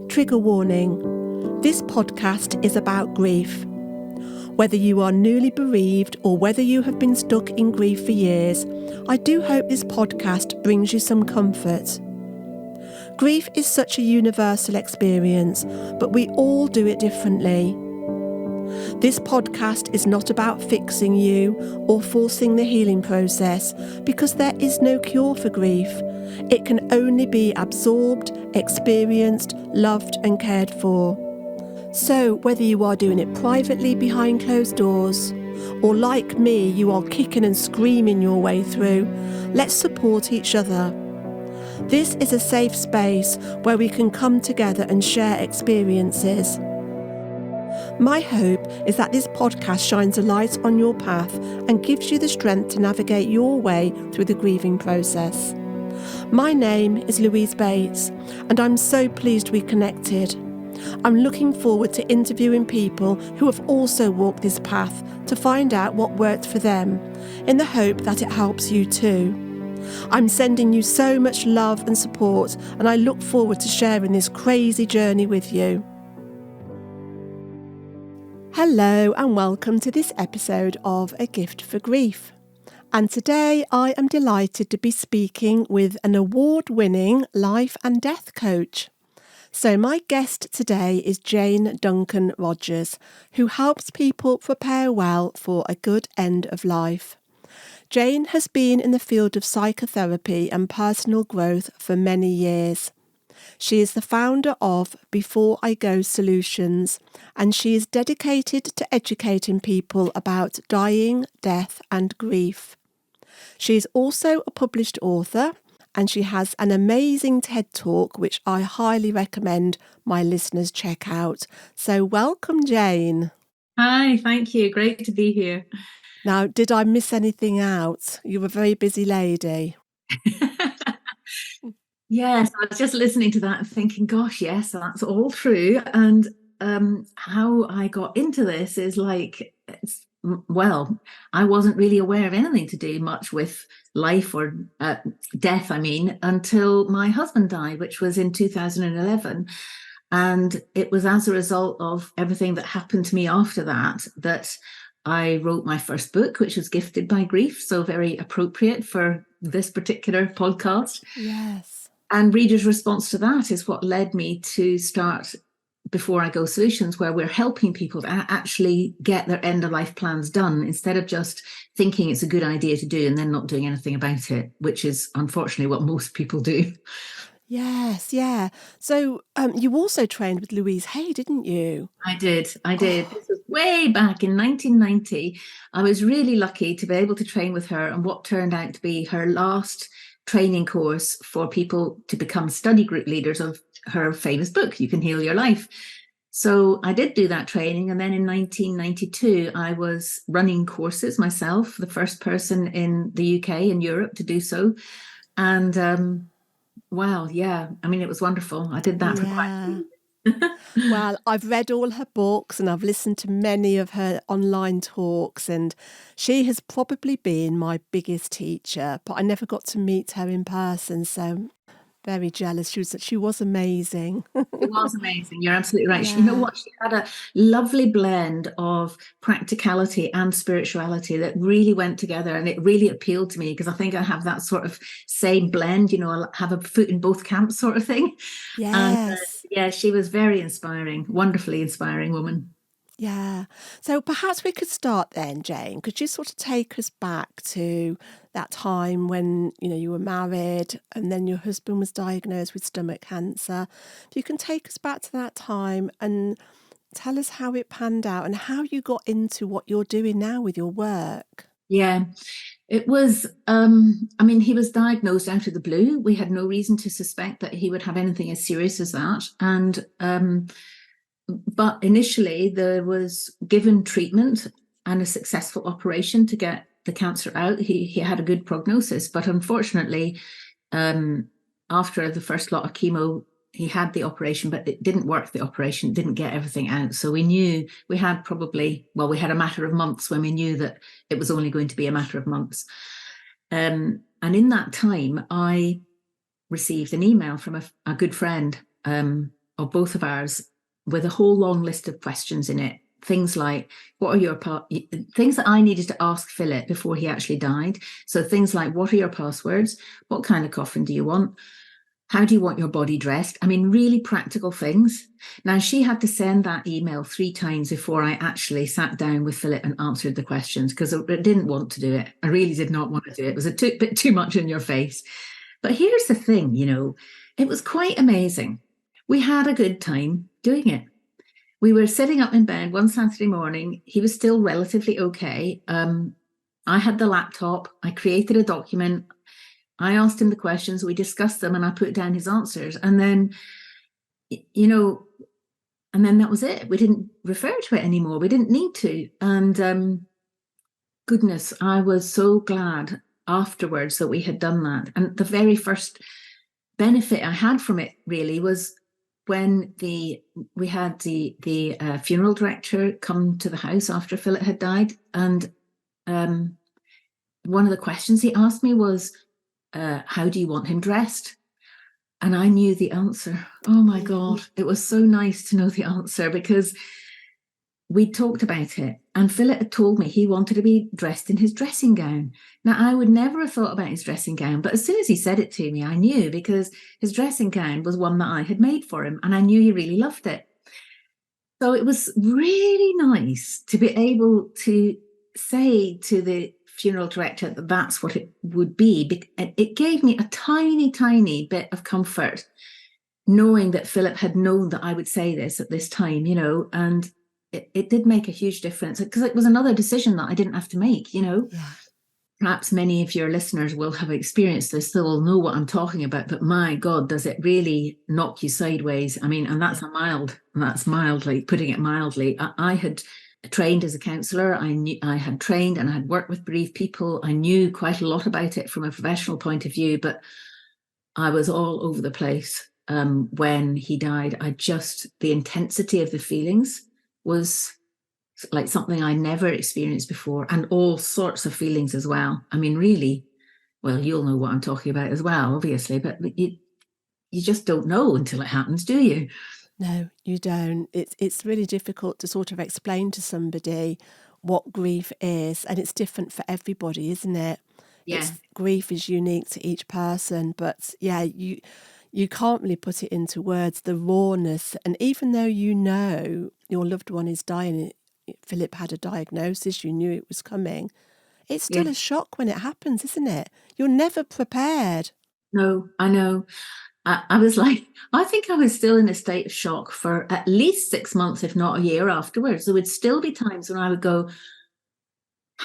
Trigger warning. This podcast is about grief. Whether you are newly bereaved or whether you have been stuck in grief for years, I do hope this podcast brings you some comfort. Grief is such a universal experience, but we all do it differently. This podcast is not about fixing you or forcing the healing process, because there is no cure for grief. It can only be absorbed, experienced, loved and cared for. So whether you are doing it privately behind closed doors, or like me, you are kicking and screaming your way through, let's support each other. This is a safe space where we can come together and share experiences. My hope is that this podcast shines a light on your path and gives you the strength to navigate your way through the grieving process. My name is Louise Bates, and I'm so pleased we connected. I'm looking forward to interviewing people who have also walked this path to find out what worked for them, in the hope that it helps you too. I'm sending you so much love and support, and I look forward to sharing this crazy journey with you. Hello and welcome to this episode of A Gift for Grief. And today I am delighted to be speaking with an award-winning life and death coach. So my guest today is Jane Duncan Rogers, who helps people prepare well for a good end of life. Jane has been in the field of psychotherapy and personal growth for many years. She is the founder of Before I Go Solutions, and she is dedicated to educating people about dying, death and grief. She is also a published author, and she has an amazing TED Talk which I highly recommend my listeners check out. So welcome, Jane. Hi, thank you. Great to be here. Now, did I miss anything out? You were a very busy lady. Yes, I was just listening to that and thinking, gosh, yes, that's all true. And how I got into this is I wasn't really aware of anything to do much with life or death, until my husband died, which was in 2011. And it was as a result of everything that happened to me after that I wrote my first book, which was Gifted by Grief, so very appropriate for this particular podcast. Yes. And readers' response to that is what led me to start Before I Go Solutions, where we're helping people to actually get their end-of-life plans done instead of just thinking it's a good idea to do and then not doing anything about it, which is unfortunately what most people do. Yes, yeah. So you also trained with Louise Hay, didn't you? I did. This was way back in 1990. I was really lucky to be able to train with her on what turned out to be her last training course for people to become study group leaders of her famous book, You Can Heal Your Life. So I did do that training. And then in 1992, I was running courses myself, the first person in the UK and Europe to do so. And it was wonderful. I did that for quite a few years. Well, I've read all her books and I've listened to many of her online talks, and she has probably been my biggest teacher, but I never got to meet her in person, so very jealous. She was amazing. It was amazing. You're absolutely right. Yeah. You know what? She had a lovely blend of practicality and spirituality that really went together, and it really appealed to me because I think I have that sort of same blend, I have a foot in both camps sort of thing. Yes. And she was very inspiring, wonderfully inspiring woman. Yeah. So perhaps we could start then, Jane. Could you sort of take us back to that time when, you were married and then your husband was diagnosed with stomach cancer? If you can take us back to that time and tell us how it panned out and how you got into what you're doing now with your work. Yeah, it was, he was diagnosed out of the blue. We had no reason to suspect that he would have anything as serious as that. And but initially there was given treatment and a successful operation to get the cancer out. He had a good prognosis, but unfortunately, after the first lot of chemo, he had the operation, but it didn't work. The operation didn't get everything out. So we knew we had a matter of months when we knew that it was only going to be a matter of months. And in that time, I received an email from a good friend of both of ours with a whole long list of questions in it. Things like, what are your things that I needed to ask Philip before he actually died. So things like, what are your passwords? What kind of coffin do you want? How do you want your body dressed? I mean, really practical things. Now, she had to send that email 3 times before I actually sat down with Philip and answered the questions, because I didn't want to do it. I really did not want to do it. It was a bit too much in your face. But here's the thing, it was quite amazing. We had a good time doing it. We were sitting up in bed one Saturday morning. He was still relatively okay. I had the laptop. I created a document. I asked him the questions. We discussed them, and I put down his answers. And then, that was it. We didn't refer to it anymore. We didn't need to. And goodness, I was so glad afterwards that we had done that. And the very first benefit I had from it really was when we had the funeral director come to the house after Philip had died, and one of the questions he asked me was, how do you want him dressed? And I knew the answer. Oh my God, it was so nice to know the answer, because we talked about it, and Philip had told me he wanted to be dressed in his dressing gown. Now, I would never have thought about his dressing gown, but as soon as he said it to me, I knew, because his dressing gown was one that I had made for him, and I knew he really loved it. So it was really nice to be able to say to the funeral director that that's what it would be. It gave me a tiny, tiny bit of comfort knowing that Philip had known that I would say this at this time, and it did make a huge difference, because it was another decision that I didn't have to make, Yeah. Perhaps many of your listeners will have experienced this. They will know what I'm talking about, but my God, does it really knock you sideways? I mean, and that's mildly, putting it mildly. I had trained as a counsellor. I had trained and I had worked with bereaved people. I knew quite a lot about it from a professional point of view, but I was all over the place when he died. The intensity of the feelings was like something I never experienced before, and all sorts of feelings as well. I mean, really, well, you'll know what I'm talking about as well, obviously, but you just don't know until it happens, do you? No, you don't. It's really difficult to sort of explain to somebody what grief is, and it's different for everybody, isn't it? Yeah. Grief is unique to each person, but yeah, you can't really put it into words, the rawness. And even though your loved one is dying, Philip had a diagnosis, you knew it was coming, it's still a shock when it happens, isn't it? You're never prepared. No, I know. I was like, I think I was still in a state of shock for at least 6 months, if not a year afterwards. There would still be times when I would go,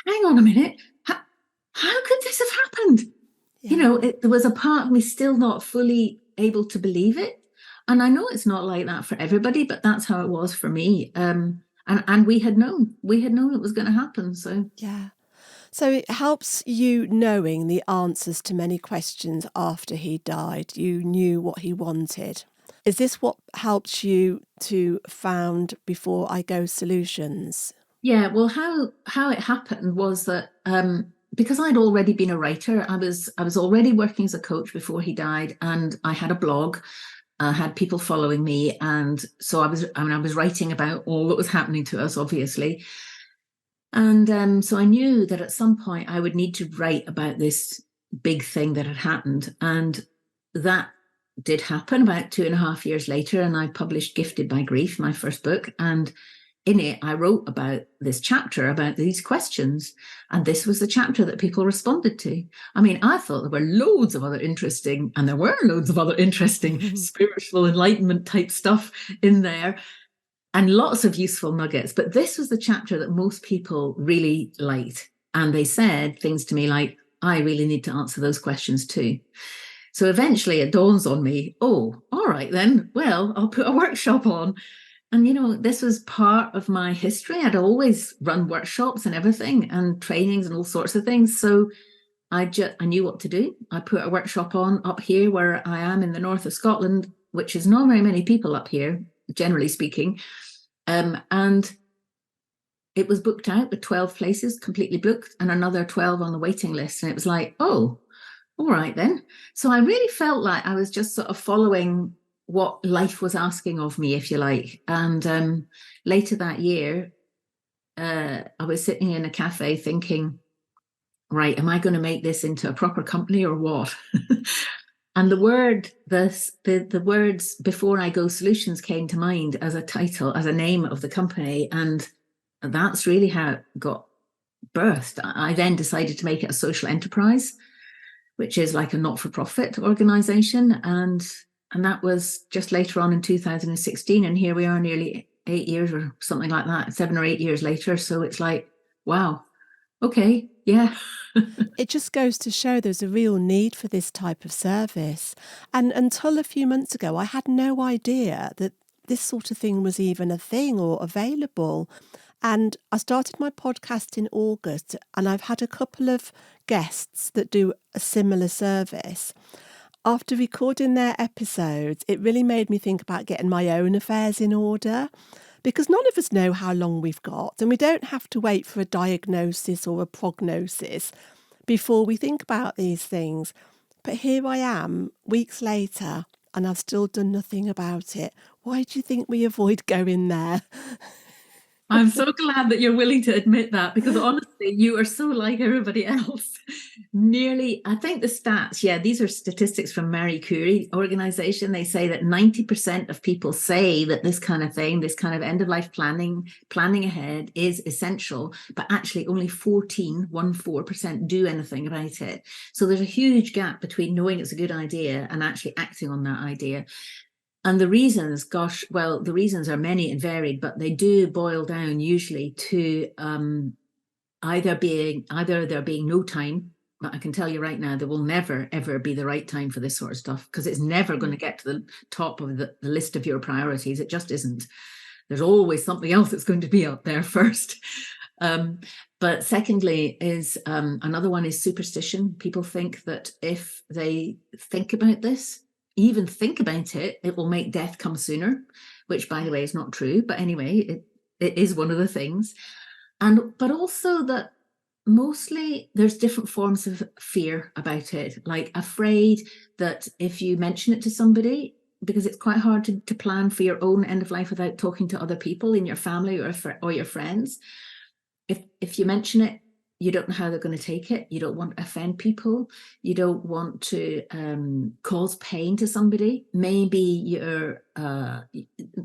hang on a minute, how could this have happened? Yeah. There was a part of me still not fully able to believe it. And I know it's not like that for everybody, but that's how it was for me. And we had known it was going to happen. So Yeah. So it helps you knowing the answers to many questions after he died. You knew what he wanted. Is this what helped you to found Before I Go Solutions? yeah, well, how it happened was that because I'd already been a writer, I was already working as a coach before he died, and I had a blog. I had people following me, and so I was writing about all that was happening to us, obviously. And so I knew that at some point I would need to write about this big thing that had happened. And that did happen about 2.5 years later. And I published Gifted by Grief, my first book. And in it, I wrote about this chapter, about these questions. And this was the chapter that people responded to. I mean, I thought there were loads of other interesting spiritual enlightenment type stuff in there, and lots of useful nuggets. But this was the chapter that most people really liked. And they said things to me like, I really need to answer those questions too. So eventually it dawns on me, oh, all right then, well, I'll put a workshop on. And, this was part of my history. I'd always run workshops and everything, and trainings and all sorts of things. So I knew what to do. I put a workshop on up here where I am in the north of Scotland, which is not very many people up here, generally speaking. And it was booked out with 12 places, completely booked, and another 12 on the waiting list. And it was like, oh, all right then. So I really felt like I was just sort of following what life was asking of me, if you like. And later that year, I was sitting in a cafe thinking, right, am I going to make this into a proper company or what? And the words Before I Go Solutions came to mind as a title, as a name of the company. And that's really how it got birthed. I then decided to make it a social enterprise, which is like a not-for-profit organization. And that was just later on in 2016. And here we are nearly 8 years or something like that, 7 or 8 years later. So it's like, wow, okay, yeah. It just goes to show there's a real need for this type of service. And until a few months ago, I had no idea that this sort of thing was even a thing or available. And I started my podcast in August, and I've had a couple of guests that do a similar service. After recording their episodes, it really made me think about getting my own affairs in order, because none of us know how long we've got, and we don't have to wait for a diagnosis or a prognosis before we think about these things. But here I am, weeks later, and I've still done nothing about it. Why do you think we avoid going there? I'm so glad that you're willing to admit that, because honestly, you are so like everybody else. I think the stats, these are statistics from Marie Curie organization. They say that 90% of people say that this kind of thing, this kind of end-of-life planning ahead is essential, but actually only 14% do anything about it. So there's a huge gap between knowing it's a good idea and actually acting on that idea. And the reasons, the reasons are many and varied, but they do boil down usually to either there being no time. But I can tell you right now, there will never, ever be the right time for this sort of stuff, because it's never going to get to the top of the list of your priorities. It just isn't. There's always something else that's going to be up there first. But secondly is another one is superstition. People think that if they think about this, even think about it, it will make death come sooner, which, by the way, is not true. But anyway, it is one of the things. But also that mostly there's different forms of fear about it, like afraid that if you mention it to somebody, because it's quite hard to plan for your own end of life without talking to other people in your family or your friends. If you mention it, you don't know how they're going to take it. You don't want to offend people. You don't want to cause pain to somebody. Maybe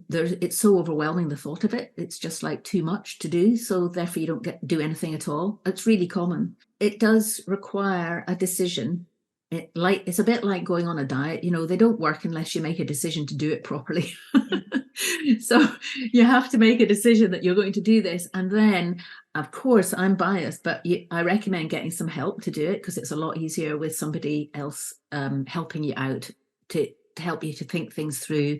it's so overwhelming, the thought of it. It's just like too much to do. So therefore you don't do anything at all. It's really common. It does require a decision. It's a bit like going on a diet. They don't work unless you make a decision to do it properly. So you have to make a decision that you're going to do this. And then, of course, I'm biased, but I recommend getting some help to do it, because it's a lot easier with somebody else helping you out to help you to think things through,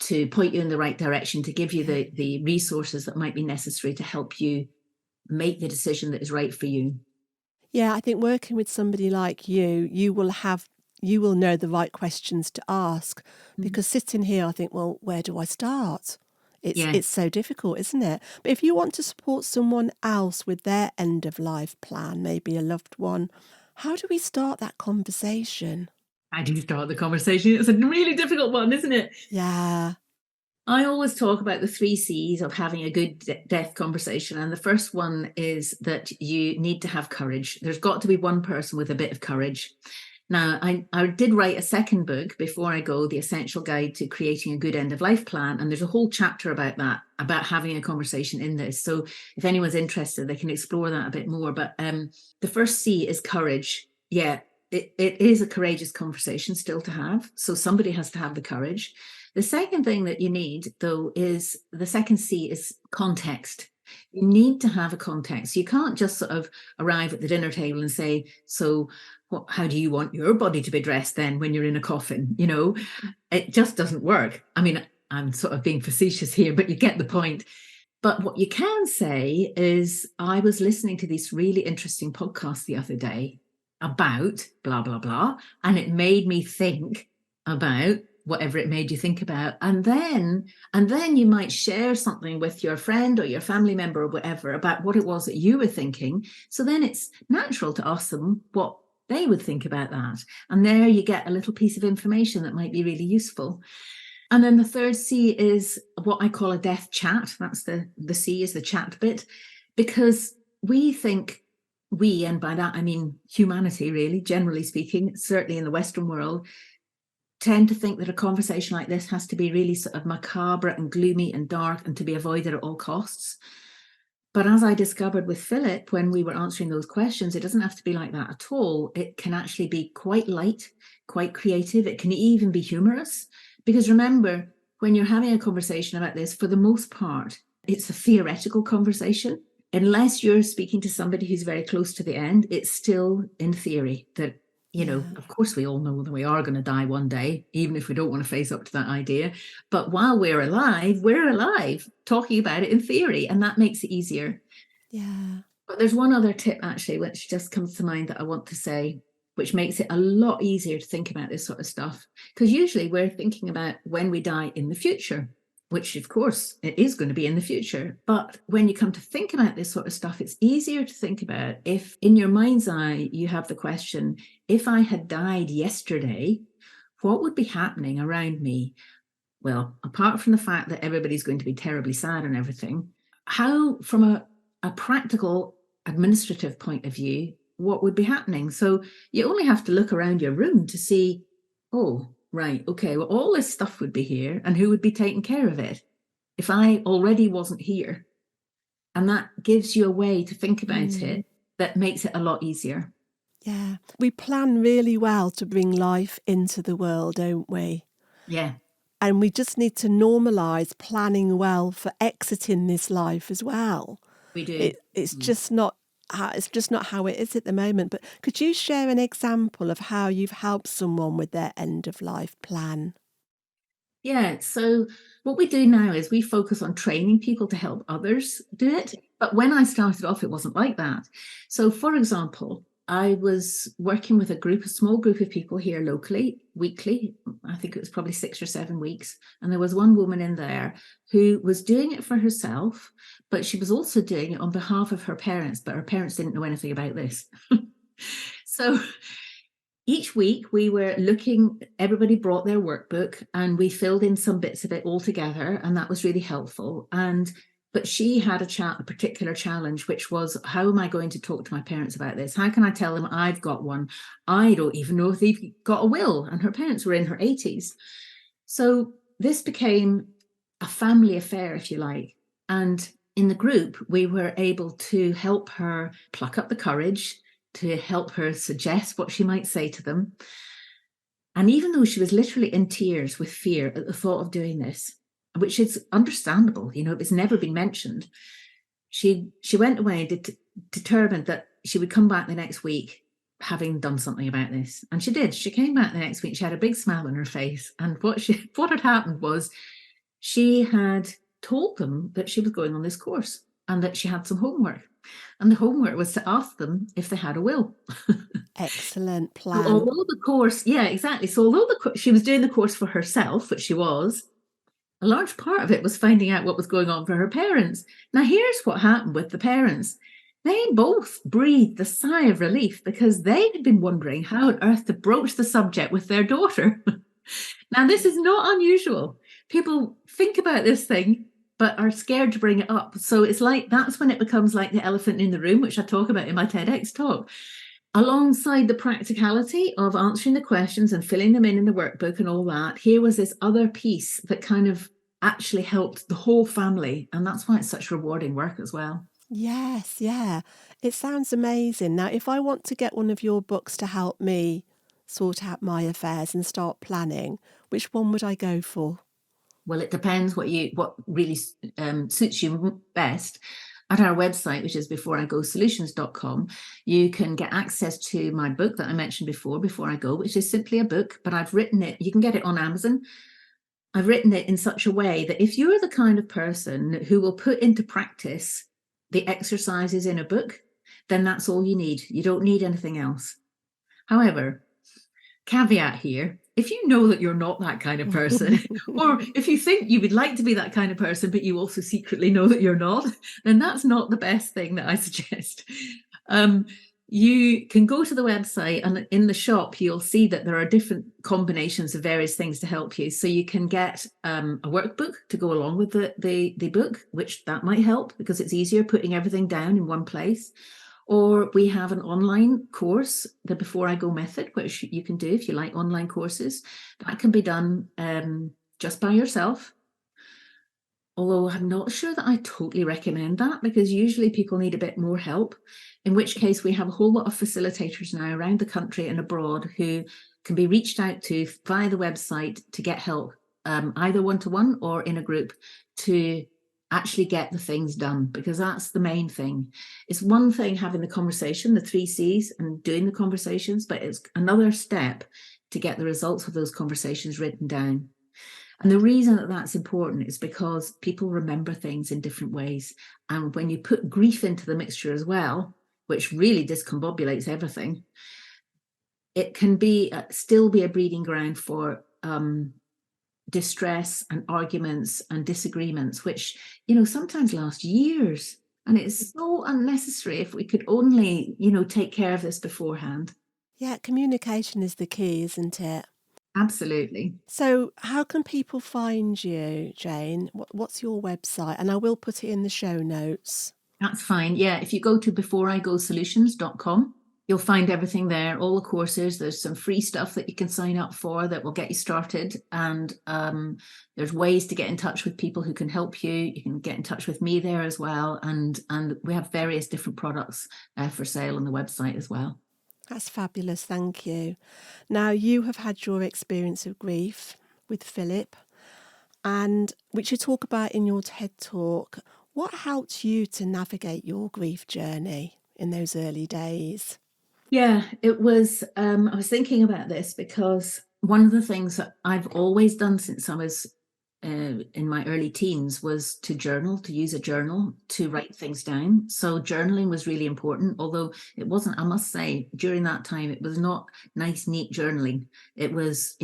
to point you in the right direction, to give you the resources that might be necessary to help you make the decision that is right for you. Yeah, I think working with somebody like you will know the right questions to ask, because sitting here, I think, well, where do I start? It's so difficult, isn't it? But if you want to support someone else with their end of life plan, maybe a loved one, how do we start that conversation? How do you start the conversation? It's a really difficult one, isn't it? Yeah. I always talk about the 3 C's of having a good death conversation. And the first one is that you need to have courage. There's got to be one person with a bit of courage. Now, I did write a second book, Before I Go, The Essential Guide to Creating a Good End of Life Plan. And there's a whole chapter about that, about having a conversation in this. So if anyone's interested, they can explore that a bit more. But the first C is courage. Yeah, it is a courageous conversation still to have. So somebody has to have the courage. The second thing that you need, though, is the second C is context. You need to have a context. You can't just sort of arrive at the dinner table and say, so how do you want your body to be dressed then when you're in a coffin? It just doesn't work. I mean, I'm sort of being facetious here, but you get the point. But what you can say is, I was listening to this really interesting podcast the other day about blah, blah, blah, and it made me think about whatever it made you think about. And then you might share something with your friend or your family member or whatever about what it was that you were thinking. So then it's natural to ask them what they would think about that. And there you get a little piece of information that might be really useful. And then the third C is what I call a death chat. That's the C is the chat bit, because we think and by that I mean humanity, really, generally speaking, certainly in the Western world, tend to think that a conversation like this has to be really sort of macabre and gloomy and dark and to be avoided at all costs. But as I discovered with Philip, when we were answering those questions, it doesn't have to be like that at all. It can actually be quite light, quite creative. It can even be humorous. Because remember, when you're having a conversation about this, for the most part, it's a theoretical conversation. Unless you're speaking to somebody who's very close to the end, it's still in theory that, of course, we all know that we are going to die one day, even if we don't want to face up to that idea. But while we're alive, talking about it in theory, and that makes it easier. Yeah. But there's one other tip, actually, which just comes to mind that I want to say, which makes it a lot easier to think about this sort of stuff. Because usually we're thinking about when we die in the future, which of course it is going to be in the future. But when you come to think about this sort of stuff, it's easier to think about if in your mind's eye you have the question, if I had died yesterday, what would be happening around me? Well, apart from the fact that everybody's going to be terribly sad and everything, how, from a practical administrative point of view, what would be happening? So you only have to look around your room to see, oh, right, okay, well, all this stuff would be here, and who would be taking care of it if I already wasn't here? And that gives you a way to think about it that makes it a lot easier. Yeah. We plan really well to bring life into the world, don't we? Yeah. And we just need to normalise planning well for exiting this life as well. We do. It's just not how it is at the moment. But could you share an example of how you've helped someone with their end of life plan? Yeah, so what we do now is we focus on training people to help others do it. But when I started off, it wasn't like that. So, for example, I was working with a small group of people here locally, weekly. I think it was probably 6 or 7 weeks. And there was one woman in there who was doing it for herself, but she was also doing it on behalf of her parents, but her parents didn't know anything about this. So each week we were looking, everybody brought their workbook and we filled in some bits of it all together, and that was really helpful. But she had a particular challenge, which was, how am I going to talk to my parents about this? How can I tell them I've got one? I don't even know if they've got a will. And her parents were in her 80s. So this became a family affair, if you like. And in the group, we were able to help her pluck up the courage to help her suggest what she might say to them. And even though she was literally in tears with fear at the thought of doing this, which is understandable, it's never been mentioned, she went away determined that she would come back the next week having done something about this. And she did. She came back the next week. She had a big smile on her face. And what had happened was she had told them that she was going on this course and that she had some homework. And the homework was to ask them if they had a will. Excellent plan. So although the course, yeah, exactly. So although she was doing the course for herself, which she was, a large part of it was finding out what was going on for her parents. Now, here's what happened with the parents. They both breathed a sigh of relief because they had been wondering how on earth to broach the subject with their daughter. Now, this is not unusual. People think about this thing but are scared to bring it up. So it's like, that's when it becomes like the elephant in the room, which I talk about in my TEDx talk. Alongside the practicality of answering the questions and filling them in the workbook and all that, here was this other piece that kind of actually helped the whole family. And that's why it's such rewarding work as well. Yes, yeah. It sounds amazing. Now, if I want to get one of your books to help me sort out my affairs and start planning, which one would I go for? Well, it depends what really suits you best. At our website, which is beforeigosolutions.com, you can get access to my book that I mentioned before I go, which is simply a book, but I've written it. You can get it on Amazon. I've written it in such a way that if you're the kind of person who will put into practice the exercises in a book, then that's all you need. You don't need anything else. However, caveat here, if you know that you're not that kind of person, or if you think you would like to be that kind of person, but you also secretly know that you're not, then that's not the best thing that I suggest. you can go to the website, and in the shop you'll see that there are different combinations of various things to help you. So you can get a workbook to go along with the book, which that might help because it's easier putting everything down in one place. Or we have an online course, the Before I Go method, which you can do if you like online courses. That can be done just by yourself. Although I'm not sure that I totally recommend that, because usually people need a bit more help, in which case we have a whole lot of facilitators now around the country and abroad who can be reached out to via the website to get help, either one-to-one or in a group, to actually get the things done, because that's the main thing. It's one thing having the conversation, the 3 C's, and doing the conversations, but it's another step to get the results of those conversations written down. And the reason that that's important is because people remember things in different ways. And when you put grief into the mixture as well, which really discombobulates everything, it can be still be a breeding ground for distress and arguments and disagreements, which, sometimes last years. And it's so unnecessary if we could only, take care of this beforehand. Yeah, communication is the key, isn't it? Absolutely. So how can people find you, Jane? What's your website? And I will put it in the show notes. That's fine. Yeah, if you go to beforeigosolutions.com, you'll find everything there, all the courses. There's some free stuff that you can sign up for that will get you started. And there's ways to get in touch with people who can help you. You can get in touch with me there as well. And we have various different products for sale on the website as well. That's fabulous. Thank you. Now, you have had your experience of grief with Philip, and which you talk about in your TED Talk. What helped you to navigate your grief journey in those early days? Yeah, it was, I was thinking about this because one of the things that I've always done since I was in my early teens was to journal, to use a journal to write things down. So journaling was really important, although it wasn't, I must say, during that time, it was not nice, neat journaling. It was,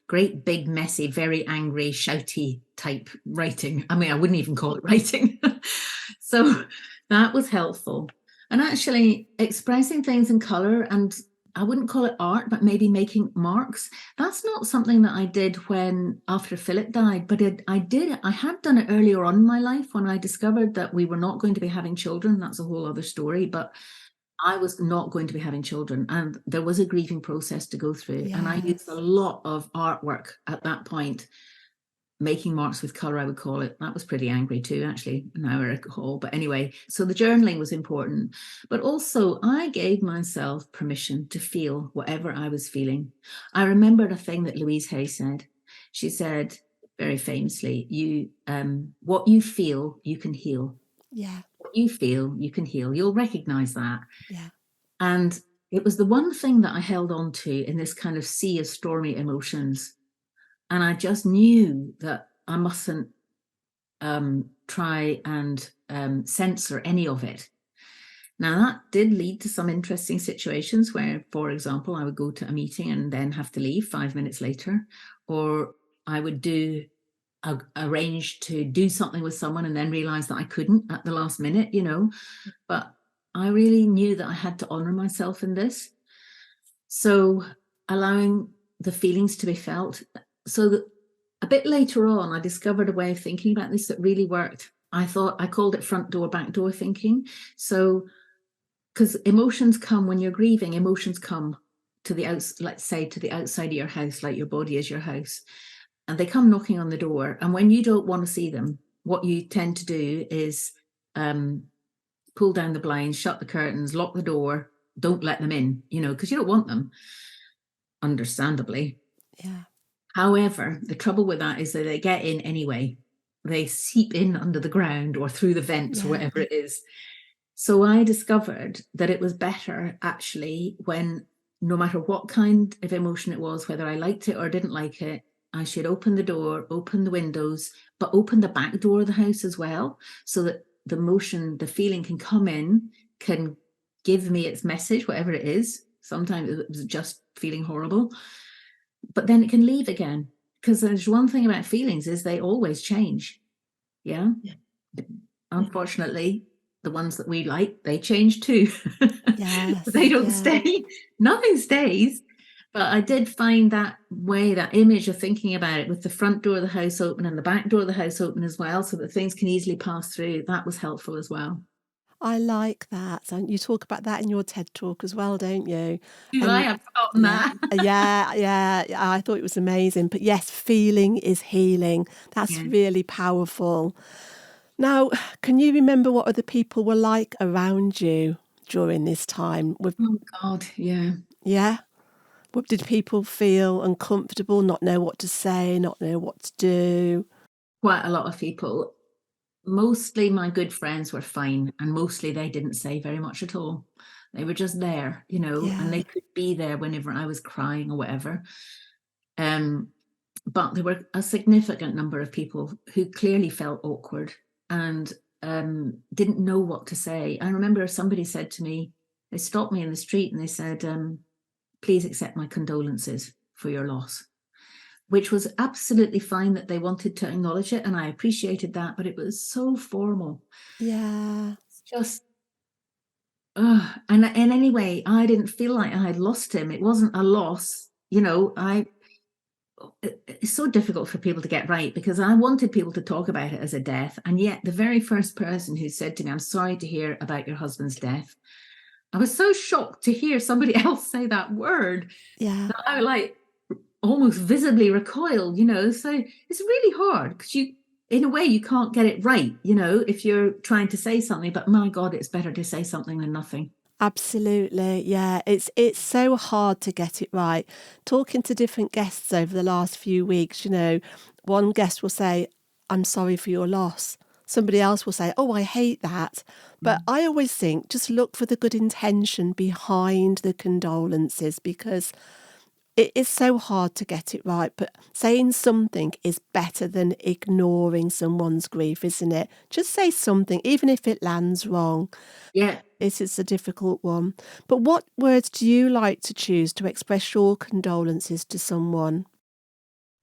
great, big, messy, very angry, shouty type writing. I mean, I wouldn't even call it writing. So that was helpful. And actually expressing things in color, and I wouldn't call it art, but maybe making marks. That's not something that I did after Philip died, but I had done it earlier on in my life when I discovered that we were not going to be having children. That's a whole other story, but I was not going to be having children, and there was a grieving process to go through. Yes. And I used a lot of artwork at that point. Making marks with color, I would call it. That was pretty angry too, actually, now I recall. But anyway, so the journaling was important. But also, I gave myself permission to feel whatever I was feeling. I remembered a thing that Louise Hay said. She said, very famously, what you feel, you can heal. Yeah. What you feel, you can heal. You'll recognize that. Yeah. And it was the one thing that I held on to in this kind of sea of stormy emotions. And I just knew that I mustn't try and censor any of it. Now, that did lead to some interesting situations where, for example, I would go to a meeting and then have to leave 5 minutes later, or I would arrange to do something with someone and then realize that I couldn't at the last minute, But I really knew that I had to honor myself in this. So allowing the feelings to be felt. So that a bit later on, I discovered a way of thinking about this that really worked. I called it front door, back door thinking. So, because emotions come when you're grieving, emotions come to the let's say to the outside of your house, like your body is your house, and they come knocking on the door. And when you don't want to see them, what you tend to do is pull down the blinds, shut the curtains, lock the door, don't let them in, because you don't want them, understandably. Yeah. However, the trouble with that is that they get in anyway. They seep in under the ground or through the vents or whatever it is. So I discovered that it was better actually when, no matter what kind of emotion it was, whether I liked it or didn't like it, I should open the door, open the windows, but open the back door of the house as well, so that the feeling can come in, can give me its message, whatever it is. Sometimes it was just feeling horrible. But then it can leave again, because there's one thing about feelings is they always change. Yeah. Unfortunately, the ones that we like, they change too. Yes. They don't Yeah. stay. Nothing stays. But I did find that way, that image of thinking about it with the front door of the house open and the back door of the house open as well, so that things can easily pass through. That was helpful as well. I like that. And you talk about that in your TED talk as well, don't you? Do I And have forgotten yeah, that? yeah. I thought it was amazing. But yes, feeling is healing. That's Yeah. really powerful. Now, can you remember what other people were like around you during this time? Oh God, yeah. Yeah? What did people feel uncomfortable, not know what to say, not know what to do? Quite a lot of people. Mostly my good friends were fine, and mostly they didn't say very much at all. They were just there, and Yeah, they could be there whenever I was crying or whatever. But there were a significant number of people who clearly felt awkward and didn't know what to say. I remember somebody said to me, they stopped me in the street and they said, please accept my condolences for your loss, which was absolutely fine that they wanted to acknowledge it. And I appreciated that, but it was so formal. yeah, It's just, and in any way, I didn't feel like I had lost him. It wasn't a loss. It's so difficult for people to get right, because I wanted people to talk about it as a death. And yet the very first person who said to me, I'm sorry to hear about your husband's death, I was so shocked to hear somebody else say that word yeah. that I like almost visibly recoiled, so it's really hard, because in a way you can't get it right, if you're trying to say something, but my God, it's better to say something than nothing. Absolutely, yeah. It's so hard to get it right. Talking to different guests over the last few weeks, one guest will say, I'm sorry for your loss. Somebody else will say, oh, I hate that. But I always think just look for the good intention behind the condolences, because it is so hard to get it right. But saying something is better than ignoring someone's grief, isn't it? Just say something, even if it lands wrong. Yeah. It is a difficult one. But what words do you like to choose to express your condolences to someone?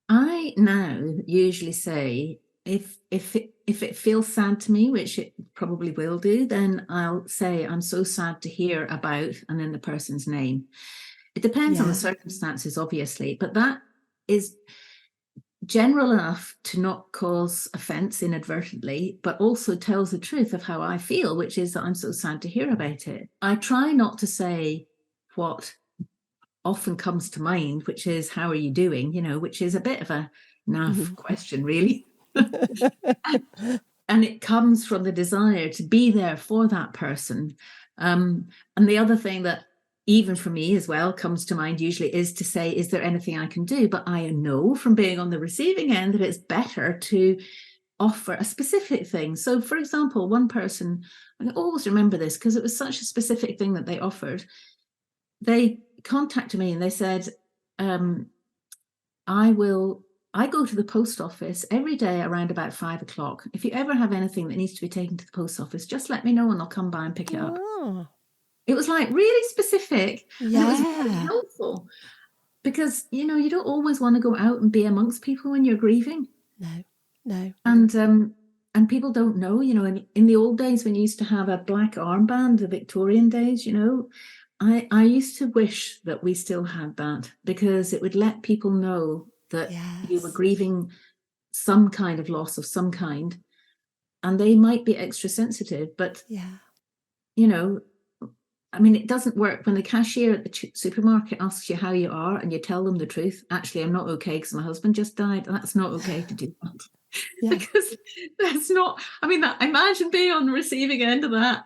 I now usually say, if it feels sad to me, which it probably will do, then I'll say, I'm so sad to hear about, and then the person's name. It depends on the Yeah. circumstances, obviously, but that is general enough to not cause offense inadvertently, but also tells the truth of how I feel, which is that I'm so sad to hear about it. I try not to say what often comes to mind, which is, how are you doing? Which is a bit of a naff question, really. And it comes from the desire to be there for that person. And the other thing that, even for me as well, comes to mind usually is to say, is there anything I can do? But I know from being on the receiving end that it's better to offer a specific thing. So, for example, one person, I always remember this because it was such a specific thing that they offered. They contacted me and they said, I go to the post office every day around about 5 o'clock. If you ever have anything that needs to be taken to the post office, just let me know and I'll come by and pick it up. Oh, It was like really specific, and it was very yeah. helpful, because you don't always want to go out and be amongst people when you're grieving, No, no. and people don't know. In the old days when you used to have a black armband, the Victorian days, I used to wish that we still had that, because it would let people know that you were Yes. grieving some kind of loss of some kind, and they might be extra sensitive, but Yeah. I mean, it doesn't work when the cashier at the supermarket asks you how you are and you tell them the truth. Actually, I'm not okay because my husband just died. That's not okay to do that. Yeah. Because that's not, I mean, imagine being on the receiving end of that.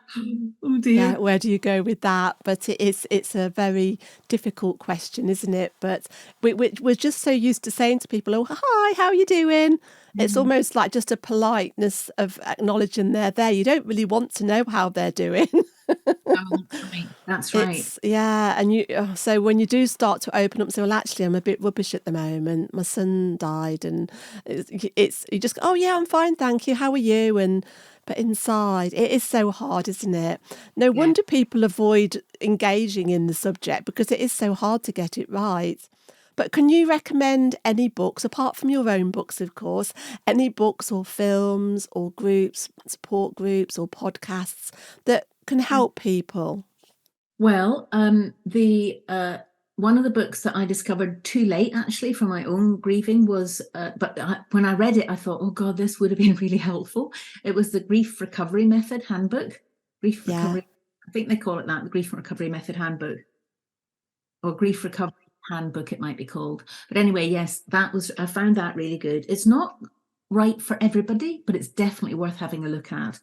Oh dear. Yeah, where do you go with that? But it's a very difficult question, isn't it? But we're just so used to saying to people, oh, hi, how are you doing? It's almost like just a politeness of acknowledging they're there. You don't really want to know how they're doing. That's right. It's, yeah, and so when you do start to open up and say, well, actually, I'm a bit rubbish at the moment. My son died, and it's you just go, oh yeah, I'm fine, thank you. How are you? But inside, it is so hard, isn't it? No Yeah. wonder people avoid engaging in the subject, because it is so hard to get it right. But can you recommend any books, apart from your own books, of course, any books or films or groups, support groups or podcasts that can help people? Well, the one of the books that I discovered too late, actually, for my own grieving was, when I read it, I thought, oh God, this would have been really helpful. It was the Grief Recovery Method Handbook. Grief Yeah. Recovery, I think they call it that, the Grief Recovery Method Handbook, or Grief Recovery Handbook, it might be called. But anyway, yes, I found that really good. It's not right for everybody, but it's definitely worth having a look at.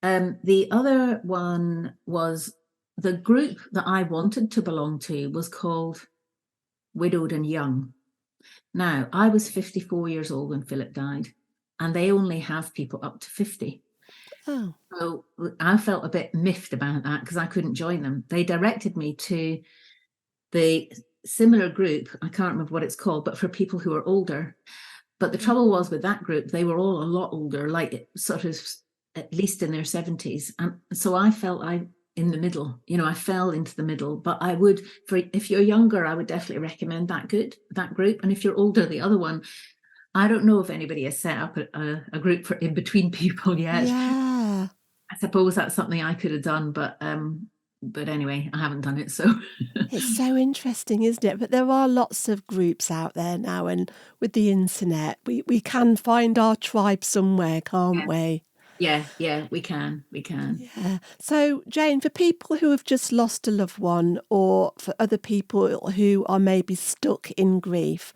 The other one was, the group that I wanted to belong to was called Widowed and Young. Now, I was 54 years old when Philip died, and they only have people up to 50. Oh. So I felt a bit miffed about that because I couldn't join them. They directed me to the similar group, I can't remember what it's called, but for people who are older. But the trouble was with that group, they were all a lot older, like sort of at least in their 70s. And so I felt in the middle, I fell into the middle. But I would, if you're younger, I would definitely recommend that group. And if you're older, the other one, I don't know if anybody has set up a group for in between people yet. Yeah. I suppose that's something I could have done, but anyway, I haven't done it. So It's so interesting, isn't it? But there are lots of groups out there now, and with the internet, we can find our tribe somewhere, can't we? Yeah, we can. Yeah. So, Jane, for people who have just lost a loved one, or for other people who are maybe stuck in grief,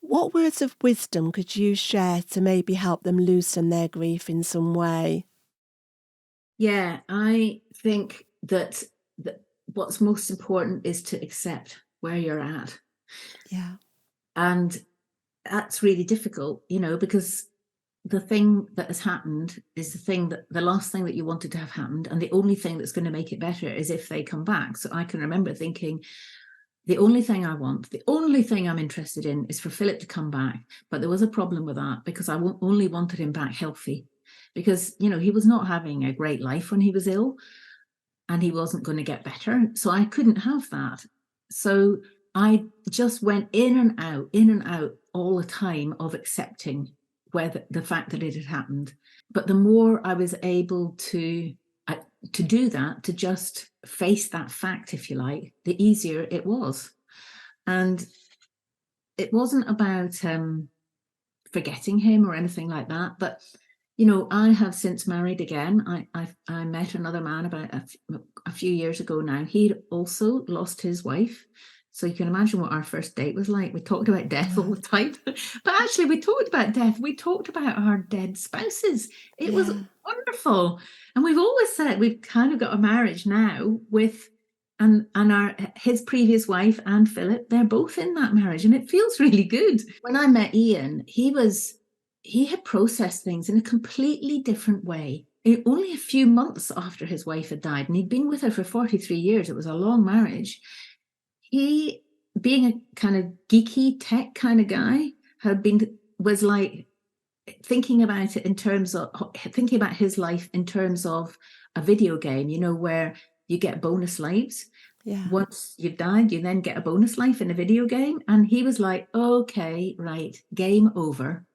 what words of wisdom could you share to maybe help them loosen their grief in some way? Yeah, I think that what's most important is to accept where you're at. Yeah. And that's really difficult, because the thing that has happened is the last thing that you wanted to have happened. And the only thing that's going to make it better is if they come back. So I can remember thinking, the only thing I'm interested in is for Philip to come back. But there was a problem with that because I only wanted him back healthy. Because, he was not having a great life when he was ill, and he wasn't going to get better. So I couldn't have that. So I just went in and out all the time of accepting the fact that it had happened. But the more I was able to do that, to just face that fact, if you like, the easier it was. And it wasn't about forgetting him or anything like that. But, I have since married again. I met another man about a few years ago now. He'd also lost his wife. So you can imagine what our first date was like. We talked about death all the time. But actually, we talked about death. We talked about our dead spouses. It was wonderful. And we've always said we've kind of got a marriage now with his previous wife and Philip. They're both in that marriage, and it feels really good. When I met Ian, he had processed things in a completely different way. Only a few months after his wife had died, and he'd been with her for 43 years. It was a long marriage. He, being a kind of geeky tech kind of guy, was like thinking about his life in terms of a video game, where you get bonus lives. Yeah. Once you've died, you then get a bonus life in a video game. And he was like, okay, right, game over,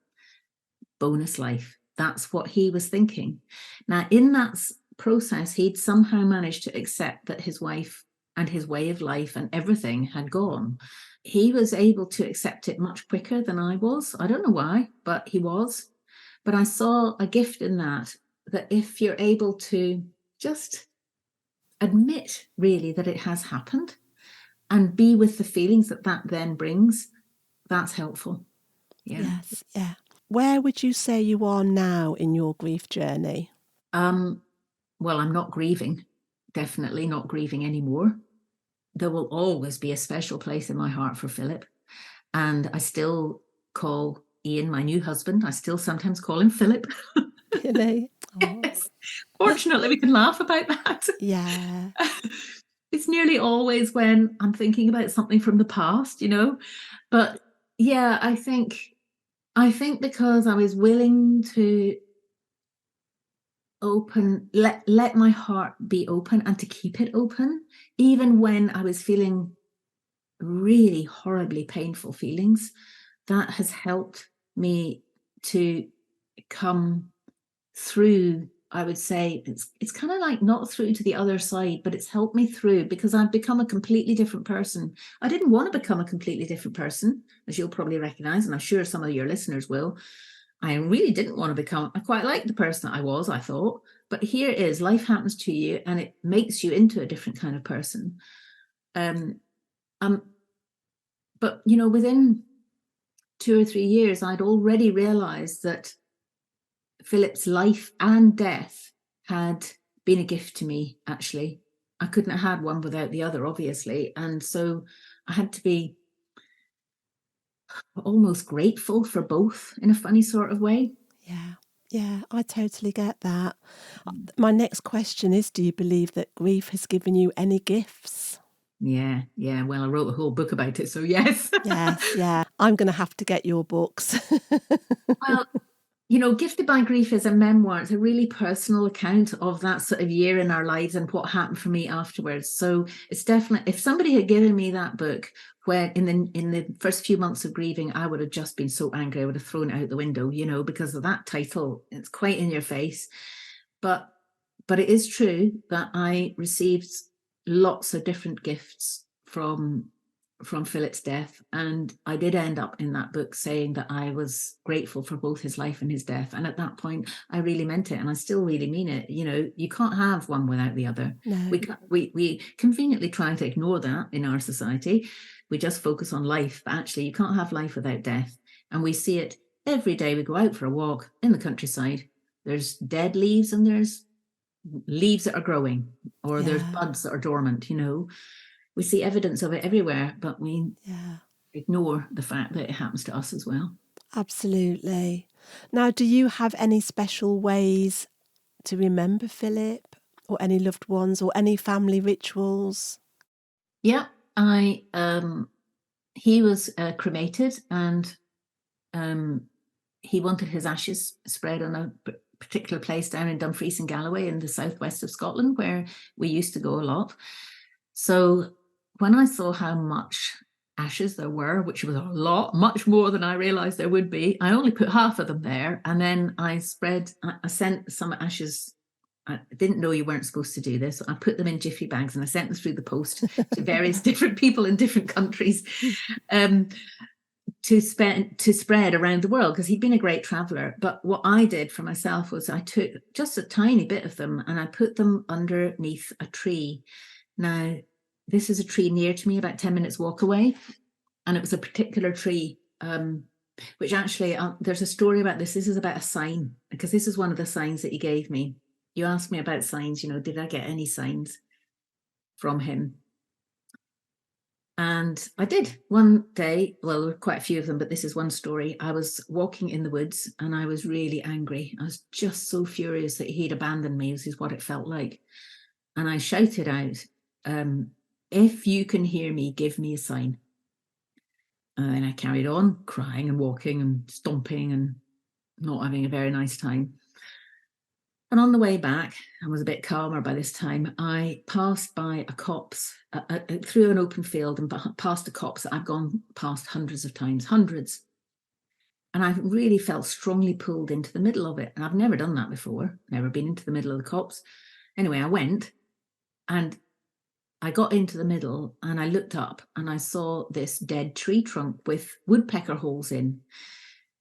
bonus life. That's what he was thinking. Now, in that process, he'd somehow managed to accept that his wife and his way of life and everything had gone. He was able to accept it much quicker than I was. I don't know why, but he was. But I saw a gift in that if you're able to just admit really that it has happened and be with the feelings that then brings, that's helpful. Yeah. Yes, yeah. Where would you say you are now in your grief journey? Well, I'm not grieving, definitely not grieving anymore. There will always be a special place in my heart for Philip. And I still call Ian my new husband. I still sometimes call him Philip. Really? Yes. Fortunately, we can laugh about that. Yeah. It's nearly always when I'm thinking about something from the past, But yeah, I think because I was willing to let my heart be open and to keep it open, even when I was feeling really horribly painful feelings. That has helped me to come through. I would say it's kind of like not through to the other side, but it's helped me through, because I've become a completely different person. I didn't want to become a completely different person, as you'll probably recognize, and I'm sure some of your listeners will. I really didn't want to become, I quite liked the person that I was, I thought, but here it is, life happens to you and it makes you into a different kind of person. Um, but within 2 or 3 years, I'd already realized that Philip's life and death had been a gift to me, actually. I couldn't have had one without the other, obviously. And so I had to be almost grateful for both in a funny sort of way. Yeah, I totally get that. My next question is, do you believe that grief has given you any gifts? Yeah. Well, I wrote a whole book about it, so yes. Yes, yeah. I'm going to have to get your books. Well, Gifted by Grief is a memoir. It's a really personal account of that sort of year in our lives and what happened for me afterwards. So it's definitely, if somebody had given me that book when in the first few months of grieving, I would have just been so angry. I would have thrown it out the window, because of that title. It's quite in your face. But it is true that I received lots of different gifts from Philip's death, and I did end up in that book saying that I was grateful for both his life and his death. And at that point, I really meant it, and I still really mean it. You can't have one without the other. No. We conveniently try to ignore that in our society. We just focus on life, but actually, you can't have life without death. And we see it every day. We go out for a walk in the countryside. There's dead leaves and there's leaves that are growing, or there's buds that are dormant. We see evidence of it everywhere, but we ignore the fact that it happens to us as well. Absolutely. Now, do you have any special ways to remember Philip, or any loved ones, or any family rituals? Yeah, he was cremated, and he wanted his ashes spread on a particular place down in Dumfries and Galloway in the southwest of Scotland, where we used to go a lot. So when I saw how much ashes there were, which was a lot, much more than I realized there would be, I only put half of them there, and then I sent some ashes. I didn't know you weren't supposed to do this. I put them in jiffy bags and I sent them through the post to various different people in different countries, to spread around the world, because he'd been a great traveler. But what I did for myself was I took just a tiny bit of them and I put them underneath a tree. Now, this is a tree near to me, about 10 minutes walk away. And it was a particular tree, which actually, there's a story about this. This is about a sign, because this is one of the signs that he gave me. You asked me about signs, did I get any signs from him? And I did. One day, well, there were quite a few of them, but this is one story. I was walking in the woods and I was really angry. I was just so furious that he'd abandoned me. This is what it felt like. And I shouted out, if you can hear me, give me a sign. And I carried on crying and walking and stomping and not having a very nice time. And on the way back, I was a bit calmer by this time, I passed by a copse, through an open field, and past a copse that I've gone past hundreds of times, hundreds. And I really felt strongly pulled into the middle of it. And I've never done that before, never been into the middle of the copse. Anyway, I went and I got into the middle and I looked up and I saw this dead tree trunk with woodpecker holes in.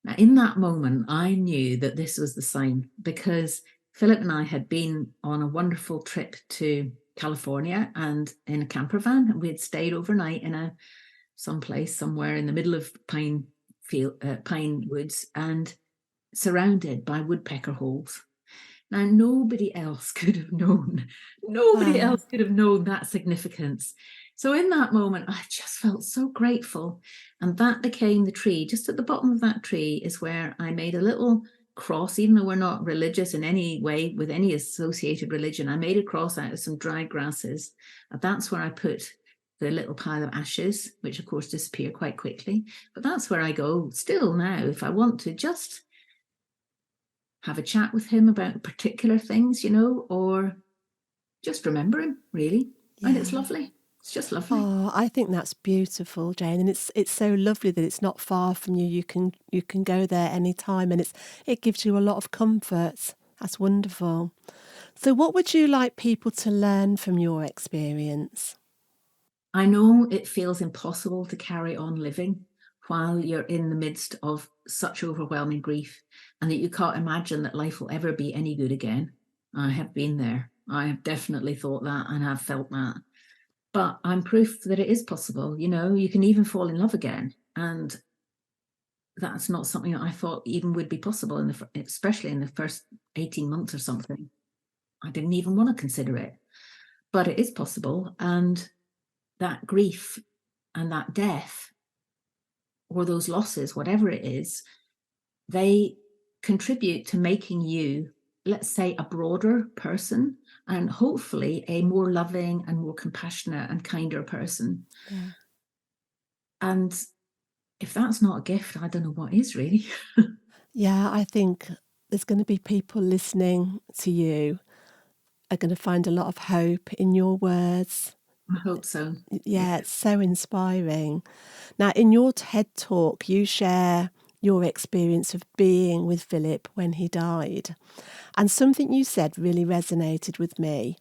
Now, in that moment, I knew that this was the sign, because Philip and I had been on a wonderful trip to California and in a camper van, and we had stayed overnight in someplace somewhere in the middle of pine woods and surrounded by woodpecker holes. Now, nobody else could have known that significance. So in that moment, I just felt so grateful. And that became the tree. Just at the bottom of that tree is where I made a little cross, even though we're not religious in any way with any associated religion. I made a cross out of some dried grasses. And that's where I put the little pile of ashes, which of course disappear quite quickly. But that's where I go still now, if I want to just have a chat with him about particular things, or just remember him, really. Yeah. And it's lovely. It's just lovely. Oh, I think that's beautiful, Jane, and it's so lovely that it's not far from you. You can go there any time, and it gives you a lot of comfort. That's wonderful. So, what would you like people to learn from your experience? I know it feels impossible to carry on living while you're in the midst of such overwhelming grief, and that you can't imagine that life will ever be any good again. I have been there. I have definitely thought that and have felt that. But I'm proof that it is possible. You can even fall in love again. And that's not something that I thought even would be possible, especially in the first 18 months or something. I didn't even want to consider it. But it is possible. And that grief and that death, or those losses, whatever it is, they contribute to making you, let's say, a broader person, and hopefully a more loving and more compassionate and kinder person. Yeah. And if that's not a gift, I don't know what is, really. Yeah, I think there's going to be people listening to you are going to find a lot of hope in your words. I hope so. Yeah, it's so inspiring. Now, in your TED talk, you share your experience of being with Philip when he died. And something you said really resonated with me.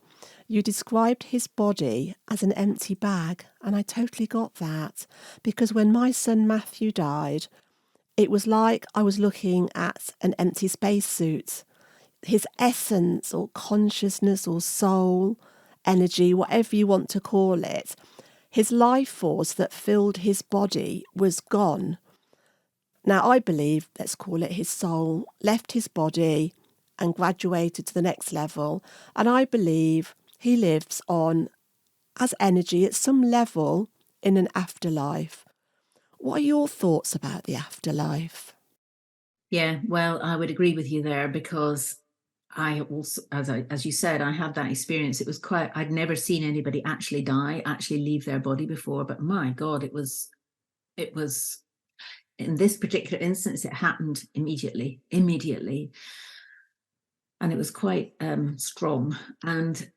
You described his body as an empty bag, and I totally got that. Because when my son Matthew died, it was like I was looking at an empty spacesuit. His essence or consciousness or soul, energy, whatever you want to call it, his life force that filled his body was gone. Now, I believe, let's call it his soul, left his body and graduated to the next level. And I believe he lives on as energy at some level in an afterlife. What are your thoughts about the afterlife? Yeah, well, I would agree with you there, because I also, as you said, I had that experience. It was I'd never seen anybody actually die, actually leave their body before, but my God, it was in this particular instance, it happened immediately. And it was quite strong. And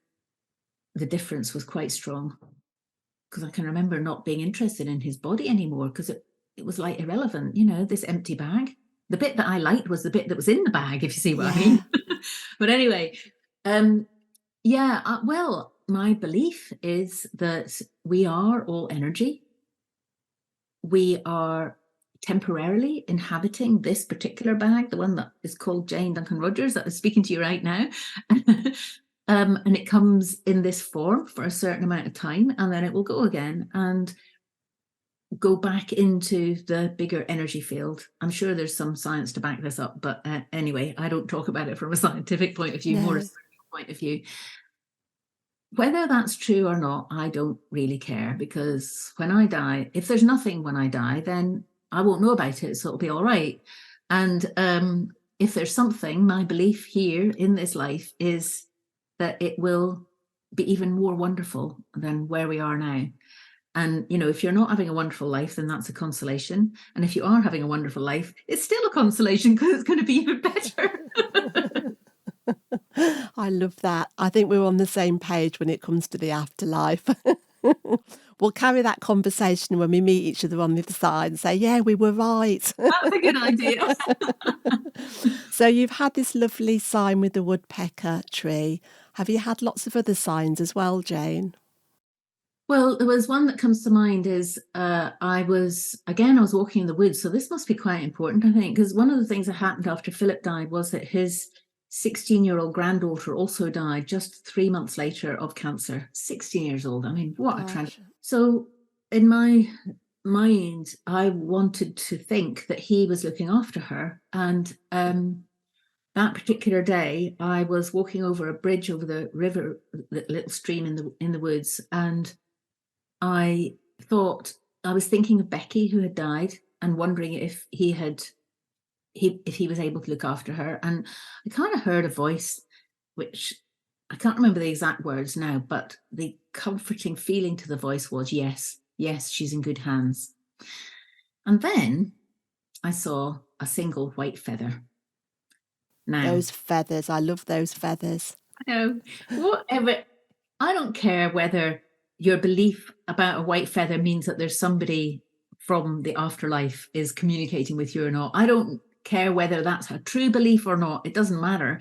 the difference was quite strong, because I can remember not being interested in his body anymore, because it was like irrelevant, this empty bag. The bit that I liked was the bit that was in the bag, if you see what I mean. But anyway, well, my belief is that we are all energy. We are temporarily inhabiting this particular bag, the one that is called Jane Duncan Rogers, that is speaking to you right now. And it comes in this form for a certain amount of time, and then it will go again and go back into the bigger energy field. I'm sure there's some science to back this up, but anyway, I don't talk about it from a scientific point of view, more a spiritual point of view. Whether that's true or not, I don't really care, because when I die, if there's nothing when I die, then I won't know about it, so it'll be all right. And if there's something, my belief here in this life is that it will be even more wonderful than where we are now. And, if you're not having a wonderful life, then that's a consolation. And if you are having a wonderful life, it's still a consolation, because it's going to be even better. I love that. I think we're on the same page when it comes to the afterlife. We'll carry that conversation when we meet each other on the other side and say, yeah, we were right. That's a good idea. So you've had this lovely sign with the woodpecker tree. Have you had lots of other signs as well, Jane? Well, there was one that comes to mind is I was walking in the woods. So this must be quite important, I think, because one of the things that happened after Philip died was that his 16-year-old granddaughter also died just 3 months later of cancer. 16 years old. I mean, what a tragedy. So in my mind, I wanted to think that he was looking after her. And that particular day, I was walking over a bridge over the river, the little stream in the woods, and I was thinking of Becky, who had died, and wondering if he was able to look after her. And I kind of heard a voice, which I can't remember the exact words now, but the comforting feeling to the voice was, yes, she's in good hands. And then I saw a single white feather. Now, those feathers, I love those feathers. I know, whatever. I don't care whether your belief about a white feather means that there's somebody from the afterlife is communicating with you or not. I don't care whether that's a true belief or not. It doesn't matter.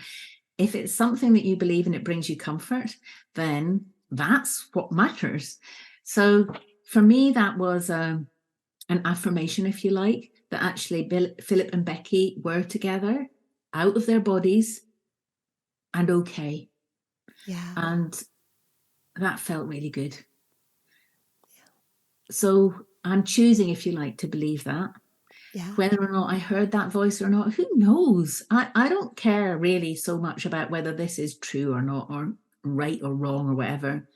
If it's something that you believe and it brings you comfort, then that's what matters. So for me, that was an affirmation, if you like, that actually Philip and Becky were together, out of their bodies, and okay. Yeah. And that felt really good. So I'm choosing, if you like, to believe that. Yeah. Whether or not I heard that voice or not, who knows? I don't care really so much about whether this is true or not, or right or wrong or whatever.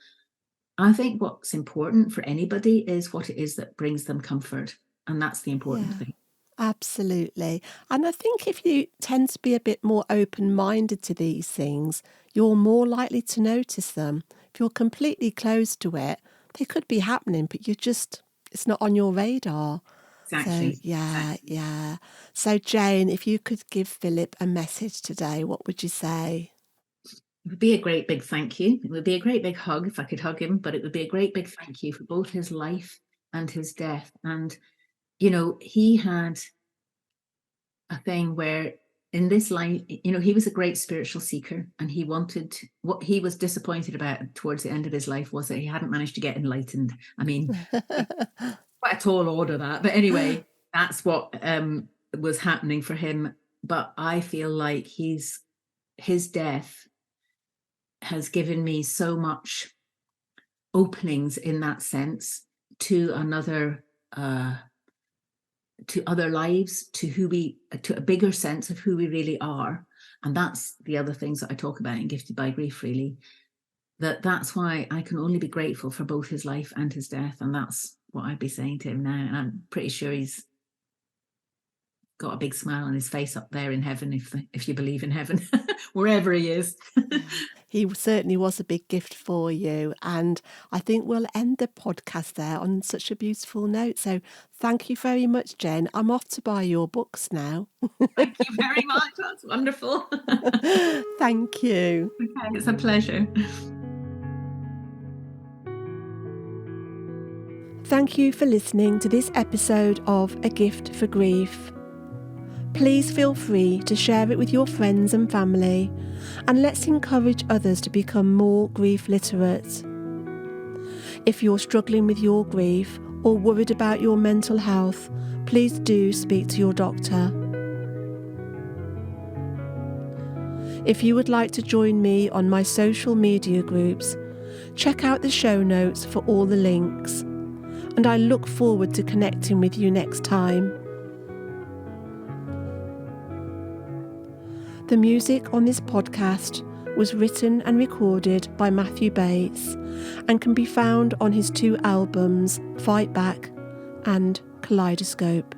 I think what's important for anybody is what it is that brings them comfort. And that's the important thing. Absolutely. And I think if you tend to be a bit more open-minded to these things, you're more likely to notice them. If you're completely closed to it, they could be happening, but it's not on your radar. Exactly. So, yeah. So, Jane, if you could give Philip a message today, what would you say? It would be a great big thank you. It would be a great big hug if I could hug him, but it would be a great big thank you for both his life and his death. And, he had a thing where in this life, he was a great spiritual seeker, and what he was disappointed about towards the end of his life was that he hadn't managed to get enlightened. I mean, quite a tall order that, but anyway, that's what was happening for him. But I feel like his death has given me so much openings in that sense to to other lives, to a bigger sense of who we really are. And that's the other things that I talk about in Gifted by Grief, really, that's why I can only be grateful for both his life and his death. And that's what I'd be saying to him now. And I'm pretty sure he's got a big smile on his face up there in heaven, if you believe in heaven, wherever he is. He certainly was a big gift for you. And I think we'll end the podcast there on such a beautiful note. So thank you very much, Jen. I'm off to buy your books now. Thank you very much. That's wonderful. Thank you. Okay, it's a pleasure. Thank you for listening to this episode of A Gift for Grief. Please feel free to share it with your friends and family, and let's encourage others to become more grief literate. If you're struggling with your grief or worried about your mental health, please do speak to your doctor. If you would like to join me on my social media groups, check out the show notes for all the links, and I look forward to connecting with you next time. The music on this podcast was written and recorded by Matthew Bates and can be found on his 2 albums, Fight Back and Kaleidoscope.